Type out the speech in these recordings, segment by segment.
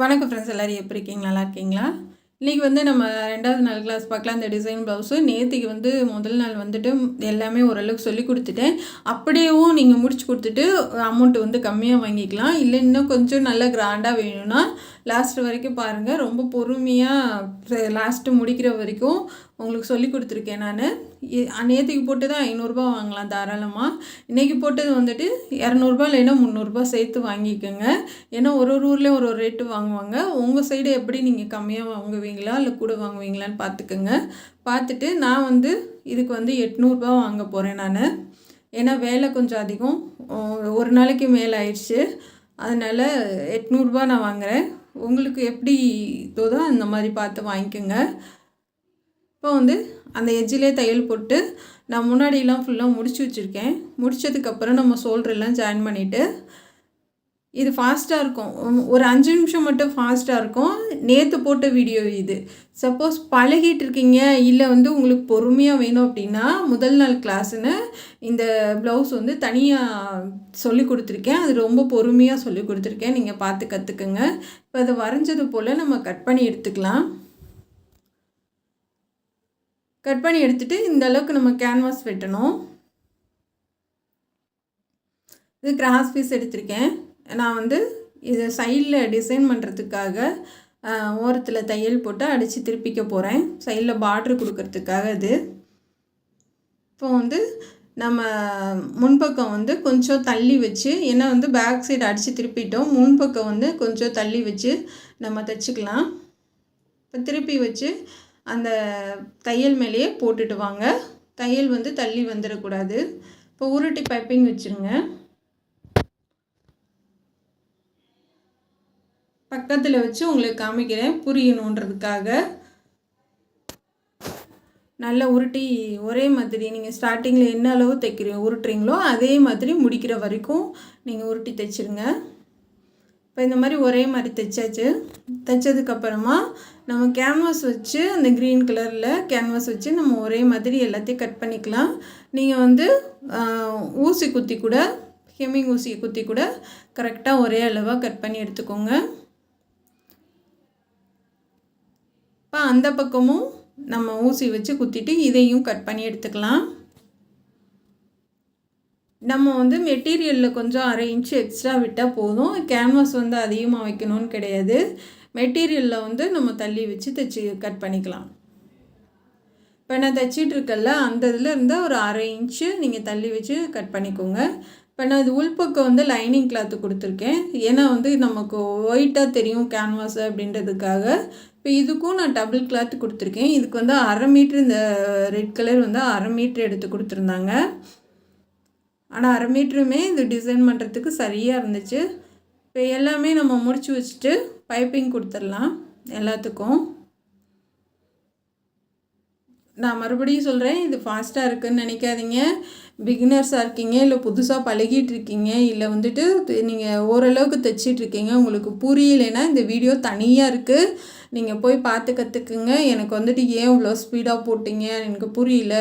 வணக்கம் ஃப்ரெண்ட்ஸ், எல்லோரும் எப்படி இருக்கீங்க? நல்லா இருக்கீங்களா? இன்றைக்கி வந்து நம்ம 2வது நாள் கிளாஸ் பார்க்கலாம். இந்த டிசைன் ப்ளவுஸு நேற்றுக்கு வந்து முதல் நாள் வந்துட்டு எல்லாமே ஓரளவுக்கு சொல்லி கொடுத்துட்டேன். அப்படியேவும் நீங்கள் முடிச்சு கொடுத்துட்டு அமௌண்ட்டு வந்து கம்மியாக வாங்கிக்கலாம். இல்லை இன்னும் கொஞ்சம் நல்லா கிராண்டாக வேணும்னா லாஸ்ட் வரைக்கும் பாருங்கள். ரொம்ப பொறுமையாக லாஸ்ட்டு முடிக்கிற வரைக்கும் உங்களுக்கு சொல்லி கொடுத்துருக்கேன். நான் நேற்றுக்கு போட்டு தான் ரூ. 500 வாங்கலாம் தாராளமாக. இன்றைக்கி போட்டது வந்துட்டு ரூ. 200 இல்லைன்னா ரூ. 300 சேர்த்து வாங்கிக்கோங்க. ஏன்னா ஒரு ஒரு ஊர்லேயும் ஒரு ஒரு ரேட்டு வாங்குவாங்க. உங்கள் சைடு எப்படி நீங்கள் கம்மியாக வாங்குவீங்களா இல்லை கூட வாங்குவீங்களான்னு பார்த்துக்கோங்க. பார்த்துட்டு நான் வந்து இதுக்கு வந்து ரூ. 800 வாங்க போகிறேன் நான். ஏன்னா வேலை கொஞ்சம் அதிகம், ஒரு நாளைக்கு மேலே ஆயிடுச்சு. அதனால் ரூ. 800 நான் வாங்குகிறேன். உங்களுக்கு எப்படி தோதோ அந்த மாதிரி பார்த்து வாங்கிக்கோங்க. இப்போ வந்து அந்த எஜ்ஜிலே தையல் போட்டு நான் முன்னாடியெல்லாம் ஃபுல்லாக முடிச்சு வச்சுருக்கேன். முடித்ததுக்கப்புறம் நம்ம ஷோல்டரெல்லாம் ஜாயின் பண்ணிவிட்டு இது ஃபாஸ்ட்டாக இருக்கும். ஒரு 5 நிமிஷம் மட்டும் ஃபாஸ்ட்டாக இருக்கும். நேற்று போட்ட வீடியோ இது. சப்போஸ் பழகிட்டு இருக்கீங்க, இல்லை வந்து உங்களுக்கு பொறுமையாக வேணும் அப்படின்னா முதல் நாள் கிளாஸுன்னு இந்த ப்ளவுஸ் வந்து தனியாக சொல்லி கொடுத்துருக்கேன். அது ரொம்ப பொறுமையாக சொல்லி கொடுத்துருக்கேன். நீங்கள் பார்த்து கற்றுக்குங்க. இப்போ அதை வரைஞ்சது போல் நம்ம கட் பண்ணி எடுத்துக்கலாம். கட் பண்ணி எடுத்துகிட்டு இந்த அளவுக்கு நம்ம கேன்வாஸ் வெட்டணும். இது கிராஸ் பீஸ் எடுத்திருக்கேன். நான் வந்து இது சைடில் டிசைன் பண்ணுறதுக்காக ஓரத்தில் தையல் போட்டு அடித்து திருப்பிக்க போகிறேன். சைடில் பார்ட்ரு கொடுக்கறதுக்காக இது. இப்போ வந்து நம்ம முன்பக்கம் வந்து கொஞ்சம் தள்ளி வச்சு, ஏன்னா வந்து பேக் சைடு அடித்து திருப்பிட்டோம், முன்பக்கம் வந்து கொஞ்சம் தள்ளி வச்சு நம்ம தைச்சிக்கலாம். இப்போ திருப்பி வச்சு அந்த தையல் மேலேயே போட்டுட்டு வாங்க. தையல் வந்து தள்ளி வந்துடக்கூடாது. இப்போ உருட்டி பைப்பிங் வச்சுருங்க. பக்கத்தில் வச்சு உங்களுக்கு காமிக்கிறேன் புரியணுன்றதுக்காக. நல்லா உருட்டி ஒரே மாதிரி நீங்கள் ஸ்டார்டிங்கில் என்ன அளவு உருட்டுறீங்களோ அதே மாதிரி முடிக்கிற வரைக்கும் நீங்கள் உருட்டி தைச்சிருங்க. இப்போ இந்த மாதிரி ஒரே மாதிரி தைச்சாச்சு. தைச்சதுக்கப்புறமா நம்ம கேன்வாஸ் வச்சு அந்த க்ரீன் கலரில் கேன்வாஸ் வச்சு நம்ம ஒரே மாதிரி எல்லாத்தையும் கட் பண்ணிக்கலாம். நீங்கள் வந்து ஊசி குத்தி கூட, ஹெம்மிங் ஊசியை குத்தி கூட கரெக்டாக ஒரே அளவாக கட் பண்ணி எடுத்துக்கோங்க. இப்போ அந்த பக்கமும் நம்ம ஊசி வச்சு குத்திட்டு இதையும் கட் பண்ணி எடுத்துக்கலாம். நம்ம வந்து மெட்டீரியலில் கொஞ்சம் 1/2 இன்ச்சு எக்ஸ்ட்ரா விட்டால் போதும். கேன்வாஸ் வந்து அதிகமாக வைக்கணும்னு கிடையாது. மெட்டீரியலில் வந்து நம்ம தள்ளி வச்சு தைச்சி கட் பண்ணிக்கலாம். இப்போ நான் தைச்சிட்ருக்கல அந்த இதில் இருந்தால் ஒரு 1/2 இன்ச்சு நீங்கள் தள்ளி வச்சு கட் பண்ணிக்கோங்க. இப்போ நான் இது உள்பக்கம் வந்து லைனிங் கிளாத்து கொடுத்துருக்கேன். ஏன்னா வந்து நமக்கு ஒயிட்டாக தெரியும் கேன்வாஸ் அப்படின்றதுக்காக. இப்போ இதுக்கும் நான் டபுள் கிளாத்து கொடுத்துருக்கேன். இதுக்கு வந்து 1/2 மீட்ரு, இந்த ரெட் கலர் வந்து 1/2 மீட்ரு எடுத்து கொடுத்துருந்தாங்க. ஆனால் 1/2 மீட்டருமே இது டிசைன் பண்ணுறதுக்கு சரியாக இருந்துச்சு. இப்போ எல்லாமே நம்ம முடிச்சு வச்சுட்டு பைப்பிங் கொடுத்துடலாம் எல்லாத்துக்கும். நான் மறுபடியும் சொல்கிறேன், இது ஃபாஸ்ட்டாக இருக்குதுன்னு நினைக்காதீங்க. பிகினர்ஸாக இருக்கீங்க, இல்லை புதுசாக பழகிட்டு இருக்கீங்க, இல்லை வந்துட்டு நீங்கள் ஓரளவுக்கு தைச்சிட்ருக்கீங்க, உங்களுக்கு புரியலைன்னா இந்த வீடியோ தனியாக இருக்குது, நீங்கள் போய் பார்த்து கற்றுக்குங்க. எனக்கு வந்துட்டு ஏன் இவ்வளோ ஸ்பீடாக போட்டிங்க, எனக்கு புரியல,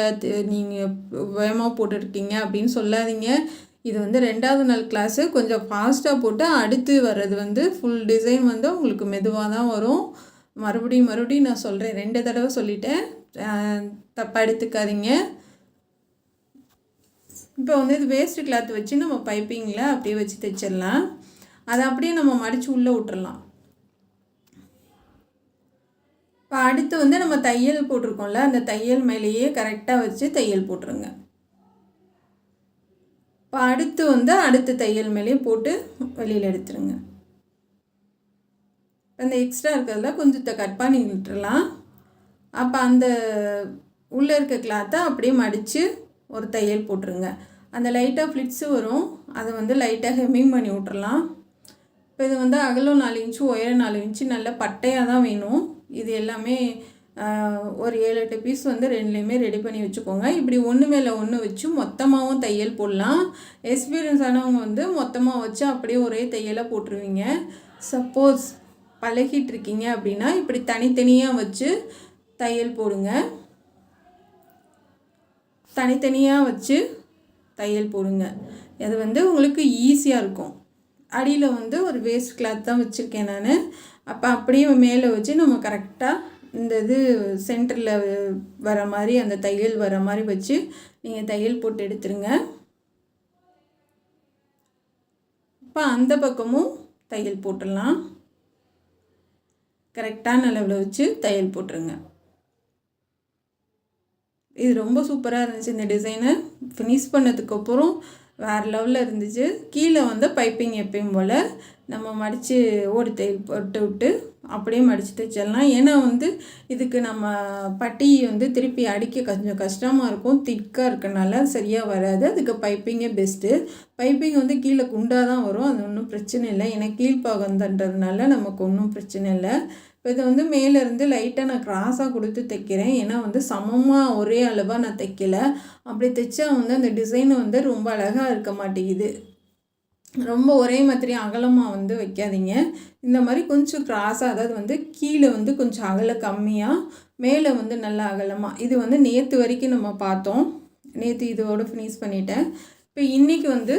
நீங்கள் வேகமாக போட்டுருக்கீங்க அப்படின்னு சொல்லாதீங்க. இது வந்து 2வது நாள் கிளாஸு. கொஞ்சம் ஃபாஸ்ட்டாக போட்டு அடுத்து வர்றது வந்து ஃபுல் டிசைன் வந்து உங்களுக்கு மெதுவாக தான் வரும். மறுபடியும் நான் சொல்கிறேன், 2 தடவை சொல்லிட்டேன், தப்பாக எடுத்துக்காதீங்க. இப்போ வந்து இது வேஸ்ட்டு கிளாத் வச்சு நம்ம பைப்பிங்கில் அப்படியே வச்சு தைச்சிடலாம். அதை அப்படியே நம்ம மடித்து உள்ளே விட்டுறலாம். இப்போ அடுத்து வந்து நம்ம தையல் போட்டிருக்கோம்ல, அந்த தையல் மேலேயே கரெக்டாக வச்சு தையல் போட்டுருங்க. இப்போ அடுத்து வந்து அடுத்த தையல் மேலேயே போட்டு வெளியில் எடுத்துருங்க. அந்த எக்ஸ்ட்ரா இருக்கிறதுல கொஞ்சத்தை கட் பண்ணி விட்டுறலாம். அப்போ அந்த உள்ளே இருக்க கிளாத்தை அப்படியே மடித்து ஒரு தையல் போட்டுருங்க. அந்த லைட்டாக ஃப்ளிட்ஸு வரும், அதை வந்து லைட்டாக ஹெம்மிங் பண்ணி விட்டுறலாம். இப்போ இது வந்து அகலம் 4 இன்ச்சு, உயரம் 4 இன்ச்சு, நல்ல பட்டையாக தான் வேணும். இது எல்லாமே ஒரு 7-8 பீஸ் வந்து 2லேயுமே ரெடி பண்ணி வச்சுக்கோங்க. இப்படி ஒன்று மேலே ஒன்று வச்சு மொத்தமாகவும் தையல் போடலாம். எக்ஸ்பீரியன்ஸ் ஆனவங்க வந்து மொத்தமாக வச்சு அப்படியே ஒரே தையலாக போட்டுருவீங்க. சப்போஸ் பழகிட்டு இருக்கீங்க அப்படின்னா இப்படி தனித்தனியாக வச்சு தையல் போடுங்க. தனித்தனியாக வச்சு தையல் போடுங்க. அது வந்து உங்களுக்கு ஈஸியாக இருக்கும். அடியில் வந்து ஒரு வேஸ்ட் கிளாத் தான் வச்சுருக்கேன் நான். அப்போ அப்படியே மேலே வச்சு நம்ம கரெக்டாக இந்த இது சென்டரில் வர மாதிரி அந்த தையல் வர மாதிரி வச்சு நீங்கள் தையல் போட்டு எடுத்துருங்க. இப்போ அந்த பக்கமும் தையல் போட்டுடலாம். கரெக்டான அளவில் வச்சு தையல் போட்டுருங்க. இது ரொம்ப சூப்பராக இருந்துச்சு. இந்த டிசைனை ஃபினிஷ் பண்ணதுக்கப்புறம் வேறு லெவலில் இருந்துச்சு. கீழே வந்து பைப்பிங் எப்பயும் போல் நம்ம மடித்து ஓடி தையல் போட்டு விட்டு அப்படியே மடித்து தைச்சிடலாம். ஏன்னா வந்து இதுக்கு நம்ம பட்டி வந்து திருப்பி அடிக்க கொஞ்சம் கஷ்டமாக இருக்கும். திக்காக இருக்கனால சரியாக வராது. அதுக்கு பைப்பிங்கே பெஸ்ட்டு. பைப்பிங் வந்து கீழே குண்டாக தான் வரும். அது ஒன்றும் பிரச்சனை இல்லை. ஏன்னா கீழ்ப்பாகன்றதுனால நமக்கு ஒன்றும் பிரச்சனை இல்லை. இப்போ இதை வந்து மேலேருந்து லைட்டாக நான் கிராஸாக கொடுத்து தைக்கிறேன். ஏன்னா வந்து சமமாக ஒரே அளவாக நான் தைக்கலை. அப்படி தைச்சா வந்து அந்த டிசைனை வந்து ரொம்ப அழகாக இருக்க மாட்டேங்குது. ரொம்ப ஒரே மாதிரி அகலமாக வந்து வைக்காதீங்க. இந்த மாதிரி கொஞ்சம் கிராஸாக, அதாவது வந்து கீழே வந்து கொஞ்சம் அகலம் கம்மியாக, மேலே வந்து நல்லா அகலமாக. இது வந்து நேற்று வரைக்கும் நம்ம பார்த்தோம். நேற்று இதோடு ஃபினிஷ் பண்ணிட்டேன். இப்போ இன்றைக்கி வந்து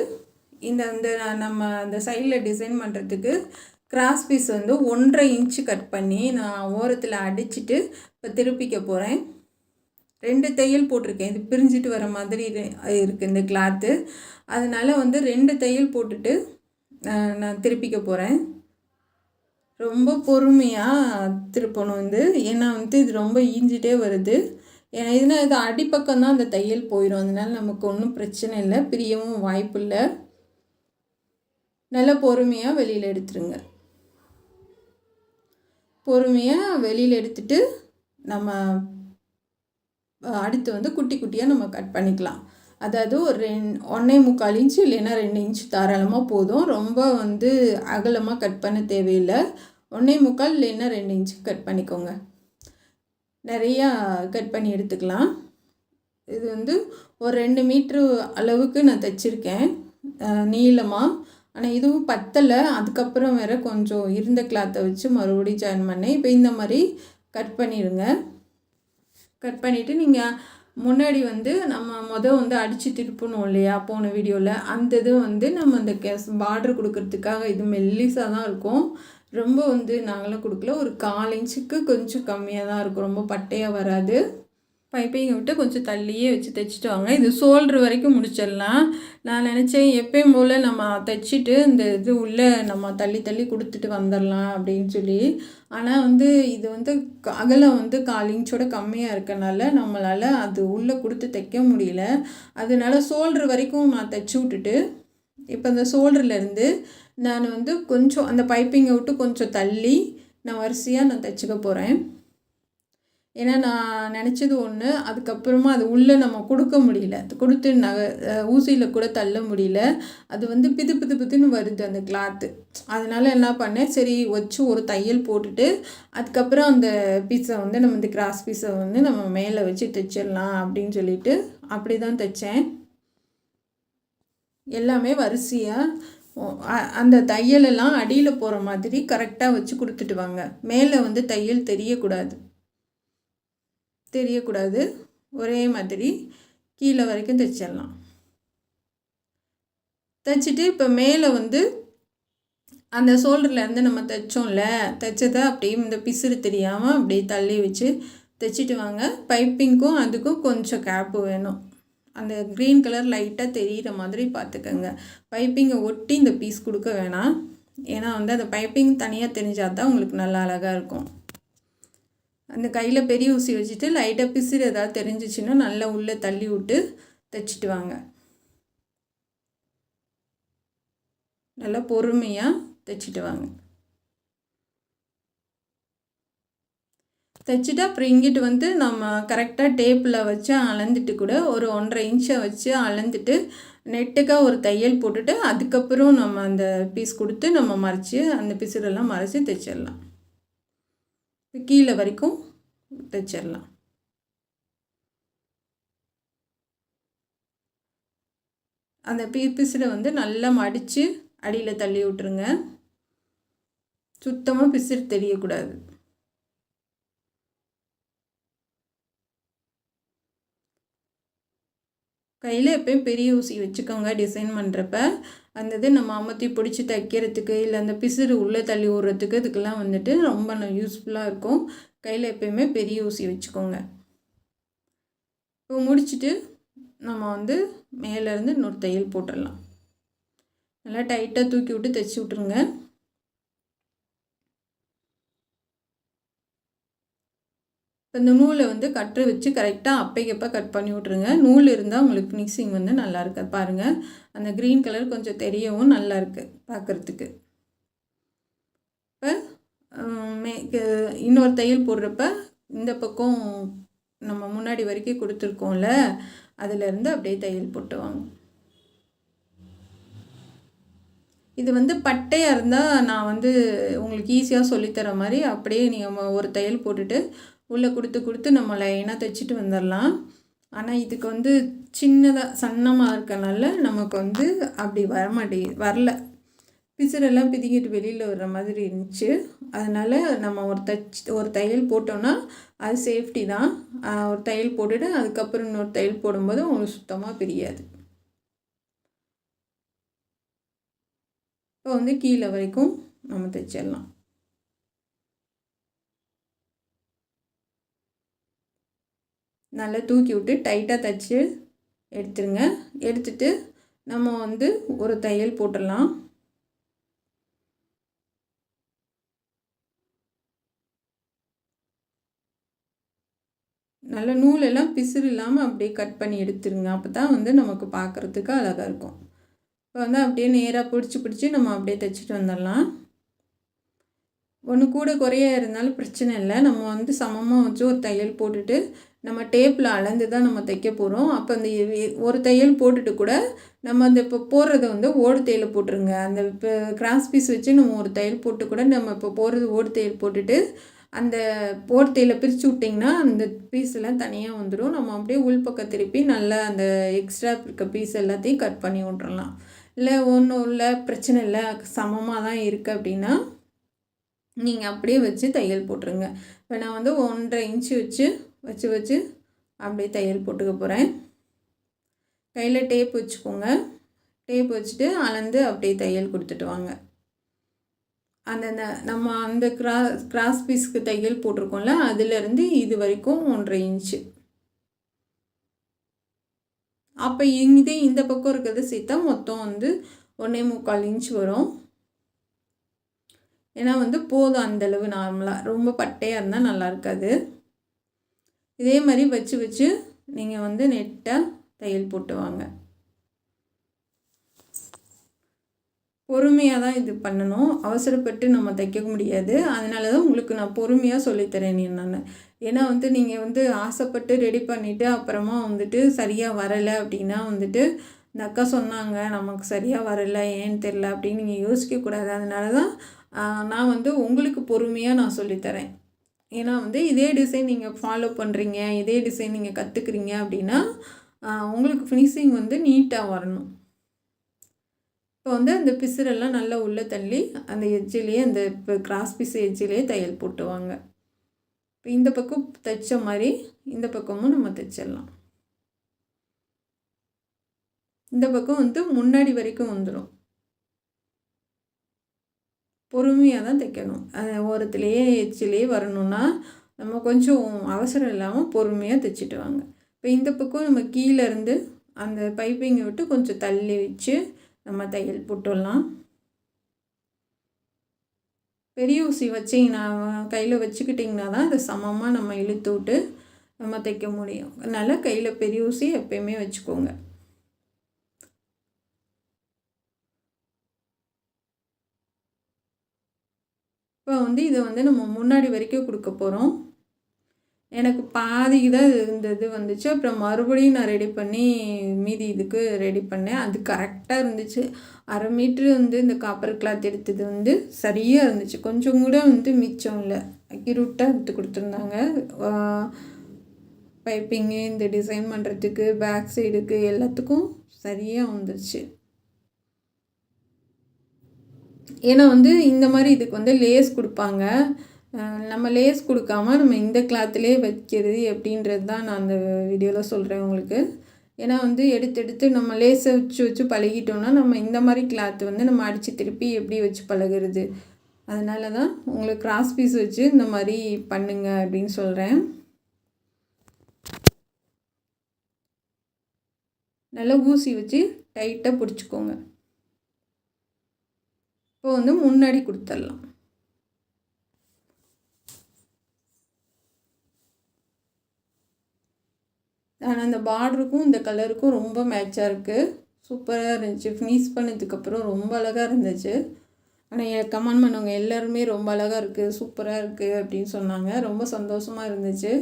இந்த இந்த நம்ம அந்த சைடில் டிசைன் பண்ணுறதுக்கு கிராஸ் பீஸ் வந்து 1.5 இன்ச்சு கட் பண்ணி நான் ஓரத்தில் அடிச்சுட்டு இப்போ திருப்பிக்க போகிறேன். 2 தையல் போட்டிருக்கேன். இது பிரிஞ்சிட்டு வர மாதிரி இருக்குது இந்த கிளாத்து. அதனால் வந்து 2 தையல் போட்டுட்டு நான் திருப்பிக்க போகிறேன். ரொம்ப பொறுமையாக திருப்பணும் இது. ஏன்னா வந்து இது ரொம்ப ஈஞ்சிட்டே வருது. ஏன்னா இதுனா இது அடிப்பக்கம் தான் அந்த தையல் போயிடும். அதனால் நமக்கு ஒன்றும் பிரச்சனை இல்லை, பிரியவும் வாய்ப்பு இல்லை. நல்லா பொறுமையாக வெளியில் எடுத்துருங்க. பொறுமையாக வெளியில் எடுத்துட்டு நம்ம அடுத்து வந்து குட்டி குட்டியாக நம்ம கட் பண்ணிக்கலாம். அதாவது ஒரு 1.25 இன்ச்சு இல்லைன்னா 2 இன்ச்சு தாராளமாக போதும். ரொம்ப வந்து அகலமாக கட் பண்ண தேவையில்லை. 1.25 இல்லைன்னா 2 இன்ச்சு கட் பண்ணிக்கோங்க. நிறையா கட் பண்ணி எடுத்துக்கலாம். இது வந்து ஒரு 2 மீட்ரு அளவுக்கு நான் தைச்சிருக்கேன் நீளமாக. ஆனால் இதுவும் பத்தலை. அதுக்கப்புறம் வேறு கொஞ்சம் இருந்த கிளாத்தை வச்சு மறுபடியும் ஜாயின் பண்ணேன். இப்போ இந்த மாதிரி கட் பண்ணிடுங்க. கட் பண்ணிவிட்டு நீங்கள் முன்னாடி வந்து நம்ம வந்து அடித்து திருப்பணும் இல்லையா போன வீடியோவில், அந்த இது வந்து நம்ம அந்த பார்டர் கொடுக்கறதுக்காக இது மெல்லிஸாக தான் இருக்கும். ரொம்ப வந்து நாங்களாம் கொடுக்கல. ஒரு 1/4 இன்ச்சுக்கு கொஞ்சம் கம்மியாக தான் இருக்கும். ரொம்ப பட்டையாக வராது. பைப்பிங்கை விட்டு கொஞ்சம் தள்ளியே வச்சு தைச்சிட்டு வாங்க. இது ஷோல்ட்ரு வரைக்கும் முடிச்சிடலாம். நான் நினச்சேன் எப்பயும் போல் நம்ம தைச்சிட்டு இந்த இது உள்ளே நம்ம தள்ளி தள்ளி கொடுத்துட்டு வந்துடலாம் அப்படின்னு சொல்லி. ஆனால் வந்து இது வந்து அகலம் வந்து 1/4 இன்ச்சோட கம்மியாக இருக்கனால நம்மளால் அது உள்ளே கொடுத்து தைக்க முடியல. அதனால ஷோல்ட்ரு வரைக்கும் நான் தைச்சி விட்டுட்டு இப்போ அந்த ஷோல்டர்லேருந்து நான் வந்து கொஞ்சம் அந்த பைப்பிங்கை விட்டு கொஞ்சம் தள்ளி நான் வரிசையாக நான் தைச்சிக்க போகிறேன். ஏன்னா நான் நினச்சது ஒன்று, அதுக்கப்புறமா அது உள்ளே நம்ம கொடுக்க முடியல. அது கொடுத்து ஊசியில் கூட தள்ள முடியல. அது வந்து பிது பிது பிதுன்னு வருது அந்த கிளாத்து. அதனால் என்ன பண்ணேன், சரி வச்சு ஒரு தையல் போட்டுட்டு அதுக்கப்புறம் அந்த பீஸை வந்து நம்ம இந்த கிராஸ் பீஸை வந்து நம்ம மேலே வச்சு தைச்சிடலாம் அப்படின்னு சொல்லிட்டு அப்படி தான் தைச்சேன். எல்லாமே வரிசையாக அந்த தையலெல்லாம் அடியில் போகிற மாதிரி கரெக்டாக வச்சு கொடுத்துட்டு வாங்க. மேலே வந்து தையல் தெரியக்கூடாது. ஒரே மாதிரி கீழே வரைக்கும் தைச்சிடலாம். தைச்சிட்டு இப்போ மேலே வந்து அந்த ஷோல்டர்லேருந்து நம்ம தைச்சதை அப்படியே இந்த பிசுறு தெரியாமல் அப்படியே தள்ளி வச்சு தைச்சிட்டு வாங்க. பைப்பிங்க்கும் அதுக்கும் கொஞ்சம் கேப்பு வேணும். அந்த க்ரீன் கலர் லைட்டாக தெரிகிற மாதிரி பார்த்துக்கோங்க. பைப்பிங்கை ஒட்டி இந்த பீஸ் கொடுக்க வேணாம். ஏன்னா வந்து அந்த பைப்பிங் தனியாக தெரிஞ்சால் தான் உங்களுக்கு நல்லா அழகாக இருக்கும். அந்த கையில் பெரிய ஊசி வச்சுட்டு லைட்டாக பிசுறு ஏதாவது தெரிஞ்சிச்சின்னா நல்லா உள்ளே தள்ளி விட்டு தைச்சிட்டு வாங்க. நல்லா பொறுமையாக தைச்சிட்டு வாங்க. தைச்சிட்டு அப்புறம் இங்கிட்டு வந்து நம்ம கரெக்டாக டேப்பில் வச்சு அளந்துட்டு கூட ஒரு 1.5 இன்ச்சை வச்சு அளந்துட்டு நெட்டுக்காக ஒரு தையல் போட்டுட்டு அதுக்கப்புறம் நம்ம அந்த பீஸ் கொடுத்து நம்ம மறைச்சி அந்த பிசுரெல்லாம் மறைச்சி தைச்சிடலாம். கீழே வரைக்கும் தைச்சிடலாம். அந்த பிசுரை வந்து நல்லா மடித்து அடியில் தள்ளி விட்டுருங்க. சுத்தமாக பிசுறு தெரியக்கூடாது. கையில் எப்போயும் பெரிய ஊசி வச்சுக்கோங்க டிசைன் பண்ணுறப்ப. அந்த இது நம்ம அமர்த்தி பிடிச்சி தைக்கிறதுக்கு இல்லை அந்த பிசுறு உள்ளே தள்ளி விடுறதுக்கு இதுக்கெல்லாம் வந்துட்டு ரொம்ப யூஸ்ஃபுல்லாக இருக்கும். கையில் எப்போயுமே பெரிய ஊசி வச்சுக்கோங்க. இப்போ முடிச்சுட்டு நம்ம வந்து மேலேருந்து இன்னொரு தையல் போட்டுடலாம். நல்லா டைட்டாக தூக்கி விட்டு தைச்சி விட்ருங்க. இப்போ இந்த நூலை வந்து கட்டு வச்சு கரெக்டாக அப்பைக்கப்போ கட் பண்ணி விட்ருங்க. நூல் இருந்தால் உங்களுக்கு ஃபினிஷிங் வந்து நல்லா இருக்குது. பாருங்கள், அந்த க்ரீன் கலர் கொஞ்சம் தெரியவும் நல்லா இருக்குது பார்க்குறதுக்கு. இப்போ இன்னொரு தையல் போடுறப்ப இந்த பக்கம் நம்ம முன்னாடி வரைக்கும் கொடுத்துருக்கோம்ல, அதிலேருந்து அப்படியே தையல் போட்டுவாங்க. இது வந்து பட்டையாக இருந்தால் நான் வந்து உங்களுக்கு ஈஸியாக சொல்லித்தர மாதிரி அப்படியே நீங்கள் ஒரு தையல் போட்டுட்டு உள்ளே கொடுத்து நம்ம லைனாக தைச்சிட்டு வந்துடலாம். ஆனால் இதுக்கு வந்து சின்னதாக சன்னமாக இருக்கனால நமக்கு வந்து அப்படி வரல. பிசுரெல்லாம் பிதிக்கிட்டு வெளியில் வர்ற மாதிரி இருந்துச்சு. அதனால் நம்ம ஒரு தையல் போட்டோன்னா அது சேஃப்டி தான். ஒரு தையல் போட்டுட்டு அதுக்கப்புறம் இன்னொரு தையல் போடும்போது உங்களுக்கு சுத்தமாக பிரியாது. இப்போ வந்து கீழே வரைக்கும் நம்ம தைச்சிடலாம். நல்லா தூக்கி விட்டு டைட்டாக தைச்சி எடுத்துருங்க. எடுத்துட்டு நம்ம வந்து ஒரு தையல் போட்டுடலாம். நல்ல நூலெல்லாம் பிசுறு இல்லாமல் அப்படியே கட் பண்ணி எடுத்துருங்க. அப்போ தான் வந்து நமக்கு பார்க்குறதுக்கு அழகாக இருக்கும். இப்போ வந்து அப்படியே நேராக பிடிச்சி நம்ம அப்படியே தைச்சிட்டு வந்துடலாம். ஒன்று கூட குறையா இருந்தாலும் பிரச்சனை இல்லை. நம்ம வந்து சமமாக வச்சு ஒரு தையல் போட்டுட்டு நம்ம டேப்பில் அளந்து தான் நம்ம தைக்க போகிறோம். அப்போ அந்த ஒரு தையல் போட்டுட்டு கூட நம்ம அந்த இப்போ போடுறத வந்து ஓடு தையல் போட்டுருங்க. அந்த இப்போ கிராஸ் பீஸ் வச்சு நம்ம ஒரு தையல் போட்டு கூட நம்ம இப்போ போடுறது ஓடு தையல் போட்டுட்டு அந்த ஓடு தையலை பிரித்து விட்டிங்கன்னா அந்த பீஸ் எல்லாம் தனியாக வந்துடும். நம்ம அப்படியே உள்பக்கம் திருப்பி நல்லா அந்த எக்ஸ்ட்ரா இருக்க பீஸ் எல்லாத்தையும் கட் பண்ணி விட்றலாம். இல்லை ஒன்றும் இல்லை, பிரச்சனை இல்லை, சமமாக தான் இருக்குது அப்படின்னா நீங்கள் அப்படியே வச்சு தையல் போட்டுருங்க. இப்போ நான் வந்து 1.5 இன்ச்சு வச்சு அப்படியே தையல் போட்டுக்க போகிறேன். கையில் டேப் வச்சுக்கோங்க. டேப் வச்சுட்டு அளந்து அப்படியே தையல் கொடுத்துட்டு வாங்க. நம்ம அந்த கிராஸ் பீஸ்க்கு தையல் போட்டிருக்கோம்ல, அதிலேருந்து இது வரைக்கும் 1.5 இன்ச்சு. அப்போ இந்த பக்கம் இருக்கிறத சேர்த்தா மொத்தம் வந்து 1.25 இன்ச் வரும். ஏன்னா வந்து போதும் அந்தளவு நார்மலாக, ரொம்ப பட்டையாக இருந்தால் நல்லா இருக்காது. இதே மாதிரி வச்சு நீங்கள் வந்து நெட்டாக தையல் போட்டு வாங்க. பொறுமையாக தான் இது பண்ணணும். அவசரப்பட்டு நம்ம தைக்க முடியாது. அதனால தான் உங்களுக்கு நான் பொறுமையாக சொல்லித்தரேன் நான். ஏன்னா வந்து நீங்கள் வந்து ஆசைப்பட்டு ரெடி பண்ணிவிட்டு அப்புறமா வந்துட்டு சரியாக வரலை அப்படின்னா வந்துட்டு இந்த அக்கா சொன்னாங்க நமக்கு சரியாக வரலை ஏன்னு தெரில அப்படின்னு நீங்கள் யோசிக்கக்கூடாது. அதனால தான் நான் வந்து உங்களுக்கு பொறுமையாக நான் சொல்லித்தரேன். ஏன்னா வந்து இதே டிசைன் நீங்கள் ஃபாலோ பண்ணுறீங்க, இதே டிசைன் நீங்கள் கற்றுக்குறீங்க அப்படின்னா உங்களுக்கு ஃபினிஷிங் வந்து நீட்டாக வரணும். இப்போ வந்து அந்த பிசுரெல்லாம் நல்லா உள்ளே தள்ளி அந்த எட்ஜிலேயே அந்த இப்போ கிராஸ் பீஸ் எட்ஜிலேயே தையல் போட்டுவாங்க. இப்போ இந்த பக்கம் தைச்ச மாதிரி இந்த பக்கமும் நம்ம தைச்சிடலாம். இந்த பக்கம் வந்து முன்னாடி வரைக்கும் வந்துடும். பொறுமையாக தான் தைக்கணும். ஓரத்துலேயே எட்ஜிலேயே வரணுன்னா நம்ம கொஞ்சம் அவசரம் இல்லாமல் பொறுமையாக தைச்சிட்டு வாங்க. இப்போ இந்த பக்கம் நம்ம கீழேருந்து அந்த பைப்பிங்கை விட்டு கொஞ்சம் தள்ளி வச்சு நம்ம தையல் போட்டுடலாம். பெரிய ஊசி வச்சிங்கன்னா கையில் வச்சுக்கிட்டிங்கன்னா தான் அதை சமமாக நம்ம இழுத்து விட்டு நம்ம தைக்க முடியும். அதனால் கையில் பெரிய ஊசி எப்பயுமே வச்சுக்கோங்க. இப்போ வந்து இதை வந்து நம்ம முன்னாடி வரைக்கும் கொடுக்க போகிறோம். எனக்கு பாதிக்கு தான் இந்த இது வந்துச்சு. அப்புறம் மறுபடியும் நான் ரெடி பண்ணி மீதி இதுக்கு ரெடி பண்ணேன். அது கரெக்டாக இருந்துச்சு. 1/2 மீட்ரு வந்து இந்த காப்பர் கிளாத் எடுத்தது வந்து சரியாக இருந்துச்சு. கொஞ்சம் கூட வந்து மிச்சம் இல்லை. அக்யூரேட்டாக எடுத்து கொடுத்துருந்தாங்க. பைப்பிங்கு இந்த டிசைன் பண்ணுறதுக்கு பேக் சைடுக்கு எல்லாத்துக்கும் சரியாக வந்துருச்சு. ஏன்னா வந்து இந்த மாதிரி இதுக்கு வந்து லேஸ் கொடுப்பாங்க. நம்ம லேஸ் கொடுக்காம நம்ம இந்த கிளாத்துலேயே வைக்கிறது எப்படின்றது தான் நான் அந்த வீடியோவில் சொல்கிறேன் உங்களுக்கு. ஏன்னா வந்து எடுத்து எடுத்து நம்ம லேஸை வச்சு வச்சு பழகிட்டோம்னா நம்ம இந்த மாதிரி கிளாத்து வந்து நம்ம அடித்து திருப்பி எப்படி வச்சு பழகிறது. அதனால தான் உங்களுக்கு கிராஸ் பீஸ் வச்சு இந்த மாதிரி பண்ணுங்க அப்படின்னு சொல்கிறேன். நல்லா ஊசி வச்சு டைட்டாக பிடிச்சிக்கோங்க. இப்போ வந்து முன்னாடி கொடுத்துடலாம். ஆனால் அந்த பார்டருக்கும் இந்த கலருக்கும் ரொம்ப மேட்சாக இருக்குது. சூப்பராக இருந்துச்சு. ஃபினிஷ் பண்ணதுக்கப்புறம் ரொம்ப அழகாக இருந்துச்சு. ஆனால் கமெண்ட் பண்ணவங்க எல்லாருமே ரொம்ப அழகாக இருக்குது, சூப்பராக இருக்குது அப்படின்னு சொன்னாங்க. ரொம்ப சந்தோஷமாக இருந்துச்சு.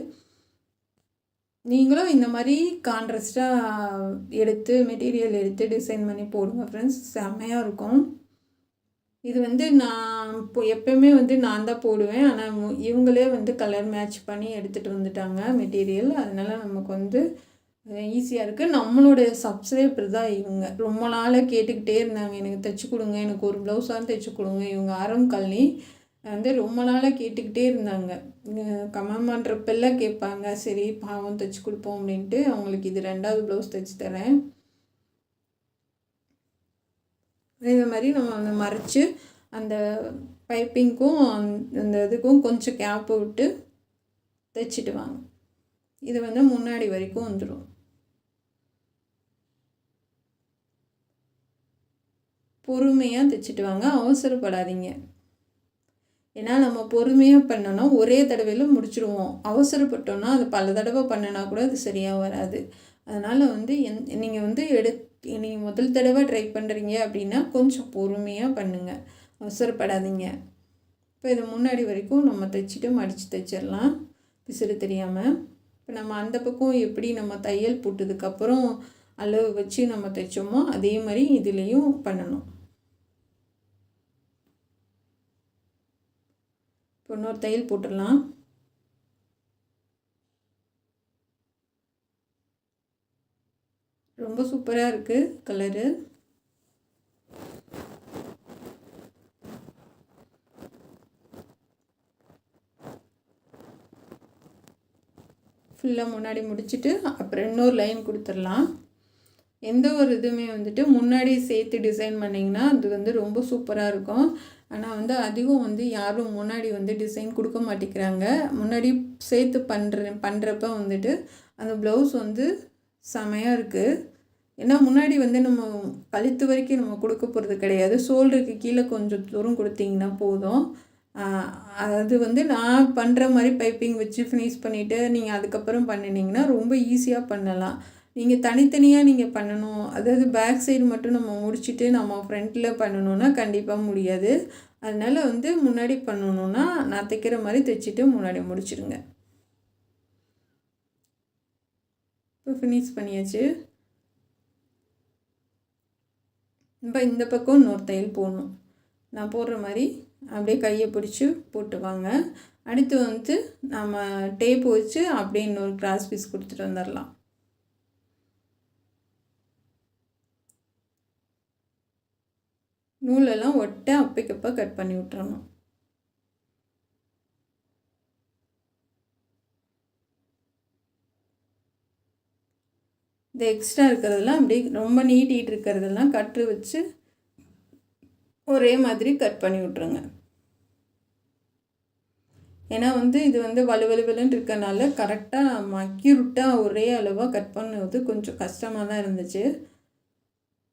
நீங்களும் இந்த மாதிரி கான்ட்ராஸ்ட்டாக எடுத்து மெட்டீரியல் எடுத்து டிசைன் பண்ணி போடுங்க ஃப்ரெண்ட்ஸ், செம்மையாக இருக்கும். இது வந்து நான் இப்போ எப்போயுமே வந்து நான் தான் போடுவேன். ஆனால் இவங்களே வந்து கலர் மேட்ச் பண்ணி எடுத்துகிட்டு வந்துட்டாங்க மெட்டீரியல். அதனால் நமக்கு வந்து ஈஸியாக இருக்குது. நம்மளுடைய சப்ஸ்கிரைபர் தான் இவங்க. ரொம்ப நாளாக கேட்டுக்கிட்டே இருந்தாங்க, எனக்கு தைச்சி கொடுங்க, எனக்கு ஒரு ப்ளவுஸாக தைச்சி கொடுங்க. இவங்க ஆரம் கல்னி வந்து ரொம்ப நாளாக கேட்டுக்கிட்டே இருந்தாங்க. கமெண்ட் பண்ணுறப்பெல்லாம் கேட்பாங்க. சரி பாவம் தைச்சி கொடுப்போம் அப்படின்ட்டு அவங்களுக்கு இது 2வது ப்ளவுஸ் தைச்சி தரேன். இதே மாதிரி நம்ம வந்து மறைச்சி அந்த பைப்பிங்க்கும் அந்த இதுக்கும் கொஞ்சம் கேப்பு விட்டு தைச்சிட்டு வாங்க. இது வந்து முன்னாடி வரைக்கும் வந்துடும். பொறுமையாக தைச்சிட்டு வாங்க, அவசரப்படாதீங்க. ஏன்னா நம்ம பொறுமையாக பண்ணோன்னா ஒரே தடவையில் முடிச்சுடுவோம். அவசரப்பட்டோன்னா அது பல தடவை பண்ணினா கூட அது சரியாக வராது. அதனால் வந்து நீங்கள் வந்து நீங்கள் முதல் தடவை ட்ரை பண்ணுறீங்க அப்படின்னா கொஞ்சம் பொறுமையாக பண்ணுங்கள், அவசரப்படாதீங்க. இப்போ இது முன்னாடி வரைக்கும் நம்ம தைச்சிட்டு மடித்து தைச்சிடலாம் பிசுறு தெரியாமல். இப்போ நம்ம அந்த பக்கம் எப்படி நம்ம தையல் போட்டதுக்கப்புறம் அளவு வச்சு நம்ம தைச்சோமோ அதே மாதிரி இதுலேயும் பண்ணணும். இப்போ இன்னொரு தையல் போட்டுடலாம். ரொம்ப சூப்பராக இருக்குது கலரு. ஃபுல்லாக முன்னாடி முடிச்சுட்டு அப்புறம் இன்னொரு லைன் கொடுத்துடலாம். எந்த ஒரு இதுவுமே வந்துட்டு முன்னாடி சேர்த்து டிசைன் பண்ணிங்கன்னா அது வந்து ரொம்ப சூப்பராக இருக்கும். ஆனால் வந்து அதிகம் வந்து யாரும் முன்னாடி வந்து டிசைன் கொடுக்க மாட்டேங்கிறாங்க. முன்னாடி சேர்த்து பண்ணுறப்ப வந்துட்டு அந்த ப்ளவுஸ் வந்து செமையாக இருக்குது. ஏன்னா முன்னாடி வந்து நம்ம கழுத்து வரைக்கும் நம்ம கொடுக்க போகிறது கிடையாது. ஷோல்டருக்கு கீழே கொஞ்சம் தூரம் கொடுத்தீங்கன்னா போதும். அது வந்து நான் பண்ணுற மாதிரி பைப்பிங் வச்சு ஃபினிஷ் பண்ணிவிட்டு நீங்கள் அதுக்கப்புறம் பண்ணினீங்கன்னா ரொம்ப ஈஸியாக பண்ணலாம். நீங்கள் தனித்தனியாக நீங்கள் பண்ணணும், அதாவது பேக் சைடு மட்டும் நம்ம முடிச்சுட்டு நம்ம ஃப்ரண்ட்டில் பண்ணணுன்னா கண்டிப்பாக முடியாது. அதனால் வந்து முன்னாடி பண்ணணுன்னா நான் தைக்கிற மாதிரி தைச்சிட்டு முன்னாடி முடிச்சிடுங்க. இப்போ ஃபினிஷ் பண்ணியாச்சு. இப்போ இந்த பக்கம் இன்னொரு தையல் போடணும். நான் போடுற மாதிரி அப்படியே கையை பிடிச்சி போட்டு வாங்க. அடுத்து வந்து நம்ம டேப் வச்சு அப்படியே இன்னொரு கிராஸ் பீஸ் கொடுத்துட்டு வந்துடலாம். நூலெல்லாம் ஒட்ட அப்பைக்கப்போ கட் பண்ணி விட்டுறணும். இந்த எக்ஸ்ட்ரா இருக்கிறதெல்லாம் அப்படி ரொம்ப நீட்டிகிட்டு இருக்கிறதெல்லாம் கட்டு வச்சு ஒரே மாதிரி கட் பண்ணி விட்ருங்க. ஏன்னா வந்து இது வந்து வலுவலுன்னு இருக்கனால கரெக்டாக அக்யூரேட்டாக ஒரே அளவாக கட் பண்ணுவது கொஞ்சம் கஷ்டமாக தான் இருந்துச்சு.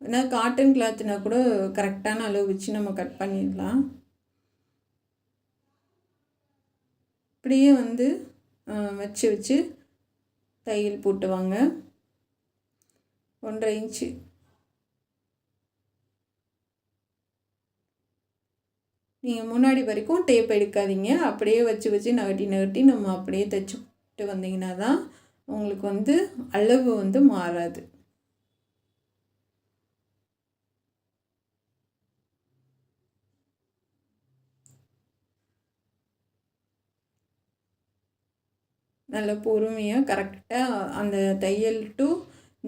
ஏன்னா காட்டன் கிளாத்னா கூட கரெக்டான அளவு வச்சு நம்ம கட் பண்ணிடலாம். இப்படியே வந்து வச்சு வச்சு தையல் போட்டு வாங்க. 1.5 இன்ச்சு நீங்கள் முன்னாடி வரைக்கும் டேப் எடுக்காதீங்க. அப்படியே வச்சு வச்சு நகட்டி நம்ம அப்படியே தைச்சிட்டு வந்தீங்கன்னா தான் உங்களுக்கு வந்து அளவு வந்து மாறாது. நல்ல பொறுமையாக கரெக்டாக அந்த தையல் டு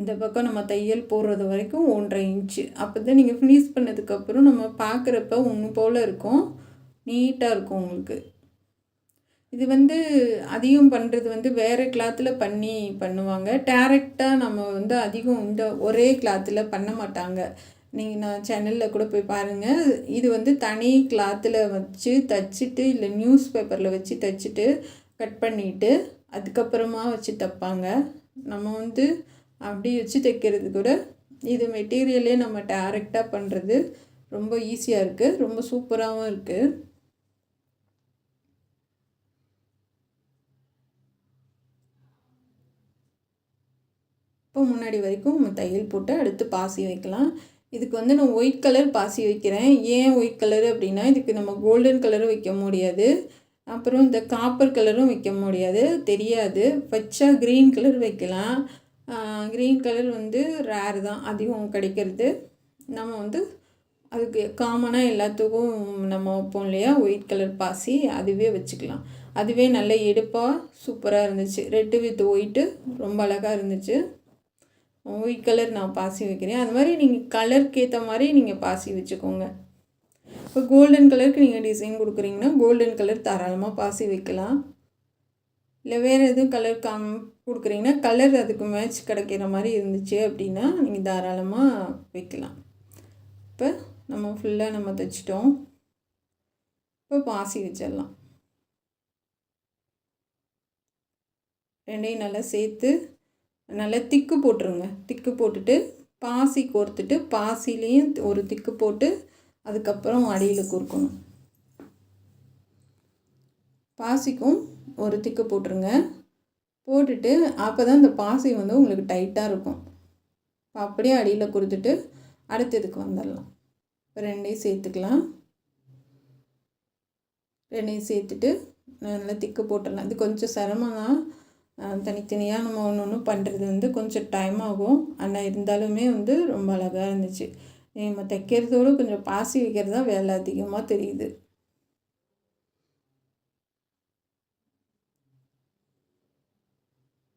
இந்த பக்கம் நம்ம தையல் போடுறது வரைக்கும் 1.5 இன்ச்சு. அப்போ தான் நீங்கள் ஃபினிஷ் பண்ணதுக்கப்புறம் நம்ம பார்க்குறப்ப ஒன்று போல் இருக்கும், நீட்டாக இருக்கும் உங்களுக்கு. இது வந்து அதிகம் பண்ணுறது வந்து வேறு கிளாத்தில் பண்ணுவாங்க. டேரெக்டாக நம்ம வந்து அதிகம் இந்த ஒரே கிளாத்தில் பண்ண மாட்டாங்க. நீங்கள் நான் சேனலில் கூட போய் பாருங்கள். இது வந்து தனி கிளாத்தில் வச்சு தைச்சிட்டு, இல்லை நியூஸ் பேப்பரில் வச்சு தைச்சிட்டு கட் பண்ணிவிட்டு அதுக்கப்புறமா வச்சு தைப்பாங்க. நம்ம வந்து அப்படி வச்சு தைக்கிறது கூட இது மெட்டீரியலே நம்ம டேரெக்டாக பண்ணுறது ரொம்ப ஈஸியாக இருக்குது, ரொம்ப சூப்பராகவும் இருக்குது. இப்போ முன்னாடி வரைக்கும் நம்ம தையல் போட்டு அடுத்து பாசி வைக்கலாம். இதுக்கு வந்து நான் ஒயிட் கலர் பாசி வைக்கிறேன். ஏன் ஒயிட் கலரு அப்படின்னா, இதுக்கு நம்ம கோல்டன் கலரும் வைக்க முடியாது, அப்புறம் இந்த காப்பர் கலரும் வைக்க முடியாது, தெரியாது. வச்சா க்ரீன் கலர் வைக்கலாம். க்ரீன் கலர் வந்து ரேர் தான், அதிகம் கிடைக்கிறது. நம்ம வந்து அதுக்கு காமனாக எல்லாத்துக்கும் நம்ம வைப்போம் இல்லையா, ஒயிட் கலர் பாசி, அதுவே வச்சுக்கலாம். அதுவே நல்ல எடுப்பாக சூப்பராக இருந்துச்சு. ரெட்டு வித் ஒயிட்டு ரொம்ப அழகாக இருந்துச்சு. ஒயிட் கலர் நான் பாசி வைக்கிறேன். அது மாதிரி நீங்கள் கலருக்கு ஏற்ற மாதிரி நீங்கள் பாசி வச்சுக்கோங்க. இப்போ கோல்டன் கலருக்கு நீங்கள் டிசைன் கொடுக்குறீங்கன்னா கோல்டன் கலர் தாராளமாக பாசி வைக்கலாம். இல்லை வேறு எதுவும் கலர் கொடுக்குறீங்கன்னா கலர் அதுக்கு மேட்ச் கிடைக்கிற மாதிரி இருந்துச்சு அப்படின்னா நீங்கள் தாராளமாக வைக்கலாம். இப்போ நம்ம ஃபுல்லாக நம்ம தைச்சிட்டோம். இப்போ பாசி வச்சிடலாம். ரெண்டையும் நல்லா சேர்த்து நல்லா திக்கு போட்டுருங்க. திக்கு போட்டுட்டு பாசி கோர்த்துட்டு பாசிலையும் ஒரு திக்கு போட்டு அதுக்கப்புறம் அடியில் கோர்க்கணும். பாசிக்கும் ஒரு திக்கு போட்டுருங்க. போட்டுட்டு அப்போ தான் இந்த பாசி வந்து உங்களுக்கு டைட்டாக இருக்கும். அப்படியே அடியில் கொடுத்துட்டு அடுத்ததுக்கு வந்துடலாம். இப்போ ரெண்டையும் சேர்த்துக்கலாம். ரெண்டையும் சேர்த்துட்டு நல்லா திக்கு போட்டுடலாம். இது கொஞ்சம் சிரமம் தான், தனித்தனியாக நம்ம ஒன்று ஒன்று பண்ணுறது வந்து கொஞ்சம் டைம் ஆகும். ஆனால் இருந்தாலுமே வந்து ரொம்ப அழகாக இருந்துச்சு. நம்ம தைக்கிறதோடு கொஞ்சம் பாசி வைக்கிறது தான் வேலை அதிகமாக தெரியுது.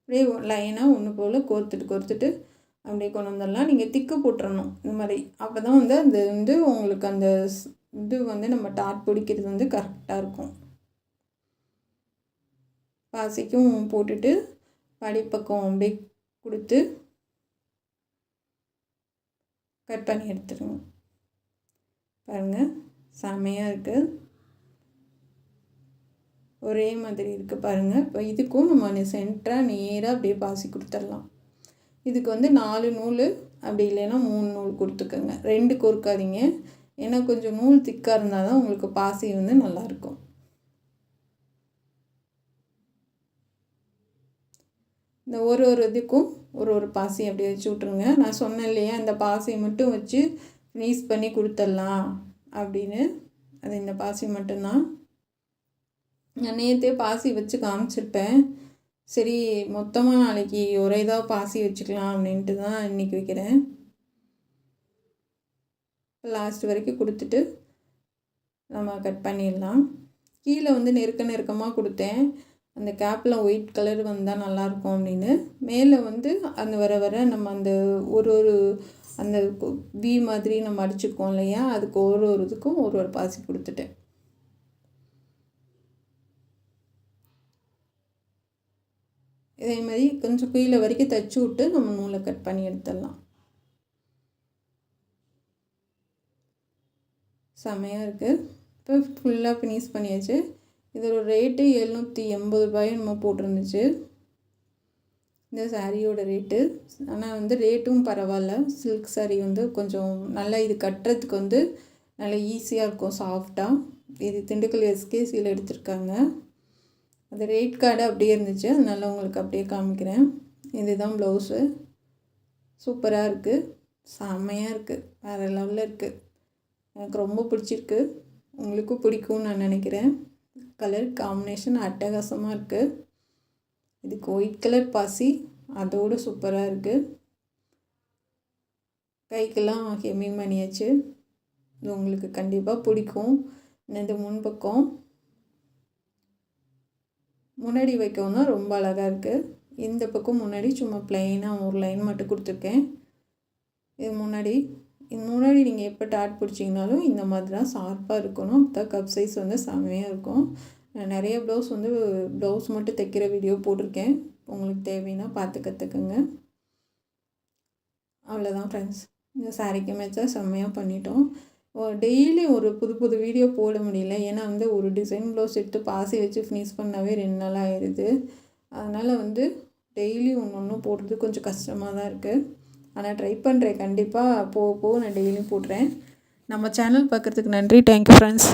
அப்படியே லைனாக ஒன்று போல் கோர்த்துட்டு அப்படியே கொண்டு வந்துடலாம். நீங்கள் திக்கு போட்டுறணும் இந்த மாதிரி. அப்போ தான் வந்து அந்த வந்து உங்களுக்கு அந்த இது வந்து நம்ம டாட் பிடிக்கிறது வந்து கரெக்டாக இருக்கும். பாசிக்கும் போட்டுட்டு அடிப்பக்கம் அப்படியே கொடுத்து கட் பண்ணி எடுத்துருங்க. பாருங்கள், செமையாக இருக்குது, ஒரே மாதிரி இருக்குது பாருங்கள். இப்போ இதுக்கும் நம்ம சென்டராக நேராக அப்படியே பாசி கொடுத்துடலாம். இதுக்கு வந்து 4 நூல் அப்படி இல்லைன்னா 3 நூல் கொடுத்துக்கோங்க. 2 கோர்க்காதீங்க, ஏன்னா கொஞ்சம் நூல் திக்காக இருந்தால் தான் உங்களுக்கு பாசி வந்து நல்லாயிருக்கும். இந்த ஒரு இதுக்கும் ஒரு பாசி அப்படியே வச்சு விட்ருங்க. நான் சொன்னேன் இல்லையா, இந்த பாசியை மட்டும் வச்சு ஃபினிஷ் பண்ணி கொடுத்துடலாம் அப்படின்னு. அது இந்த பாசி மட்டும்தான். நான் நேற்றே பாசி வச்சு காமிச்சிருப்பேன். சரி, மொத்தமாக நாளைக்கு ஒரே இதாக பாசி வச்சுக்கலாம் அப்படின்ட்டு தான் இன்றைக்கி வைக்கிறேன். லாஸ்ட் வரைக்கும் கொடுத்துட்டு நம்ம கட் பண்ணிடலாம். கீழே வந்து நெருக்கமாக கொடுத்தேன். அந்த கேப்பில் ஒயிட் கலர் வந்தால் நல்லாயிருக்கும் அப்படின்னு. மேலே வந்து அந்த வர நம்ம அந்த ஒரு அந்த வி மாதிரி நம்ம அடிச்சுக்கோம் இல்லையா, அதுக்கு ஒரு இதுக்கும் ஒரு பாசி கொடுத்துட்டேன். இதே மாதிரி கொஞ்சம் கீழே வரைக்கும் தைச்சி விட்டு நம்ம நூலை கட் பண்ணி எடுத்துடலாம். செமையாக இருக்குது. இப்போ ஃபுல்லாக ஃபினிஷ் பண்ணியாச்சு. இதோட ரேட்டு 780 ரூபாய் நம்ம போட்டிருந்துச்சு இந்த சாரியோட ரேட்டு. ஆனால் வந்து ரேட்டும் பரவாயில்ல. சில்க் சாரீ வந்து கொஞ்சம் நல்லா இது கட்டுறதுக்கு வந்து நல்லா ஈஸியாக இருக்கும், சாஃப்டாக. இது திண்டுக்கல் எஸ்கேசியில் எடுத்திருக்காங்க. அது ரேட் கார்டு அப்படியே இருந்துச்சு, அதனால் உங்களுக்கு அப்படியே காமிக்கிறேன். இதுதான் ப்ளவுஸு. சூப்பராக இருக்குது, செம்மையாக இருக்குது, வேறு லெவலில் இருக்குது. எனக்கு ரொம்ப பிடிச்சிருக்கு, உங்களுக்கும் பிடிக்கும்னு நான் நினைக்கிறேன். கலர் காம்பினேஷன் அட்டகாசமாக இருக்குது. இதுக்கு ஒயிட் கலர் பாசி அதோடு சூப்பராக இருக்குது. கைக்கெல்லாம் ஹெம்மிங் பண்ணியாச்சு. இது உங்களுக்கு கண்டிப்பாக பிடிக்கும். இந்த முன்பக்கம் முன்னாடி வைக்கவும் தான் ரொம்ப அழகாக இருக்குது. இந்த பக்கம் முன்னாடி சும்மா ப்ளைனாக ஒரு லைன் மட்டும் கொடுத்துருக்கேன். இது முன்னாடி நீங்கள் எப்போ டாட் பிடிச்சிங்கனாலும் இந்த மாதிரி தான் ஷார்ப்பாக இருக்கணும். அப்போ தான் கப் சைஸ் வந்து செம்மையாக இருக்கும். நான் நிறைய ப்ளவுஸ் மட்டும் தைக்கிற வீடியோ போட்டிருக்கேன். உங்களுக்கு தேவைன்னா பார்த்து கற்றுக்குங்க. அவ்வளோதான் ஃப்ரெண்ட்ஸ். இந்த சாரீக்கு மேட்சாக செம்மையாக பண்ணிட்டோம். டெய்லி ஒரு புது புது வீடியோ போட முடியல. ஏன்னா ஒரு டிசைன் ப்ளவுஸ் எடுத்து பாசி வச்சு ஃபினிஷ் பண்ணாவே 2 நாள் ஆயிடுது. அதனால் டெய்லி ஒன்று போடுறது கொஞ்சம் கஷ்டமாக தான் இருக்குது. ஆனால் ட்ரை பண்ணுறேன். கண்டிப்பாக போக போக நான் டெய்லியும் போடுறேன். நம்ம சேனல் பார்க்குறதுக்கு நன்றி. Thank you friends.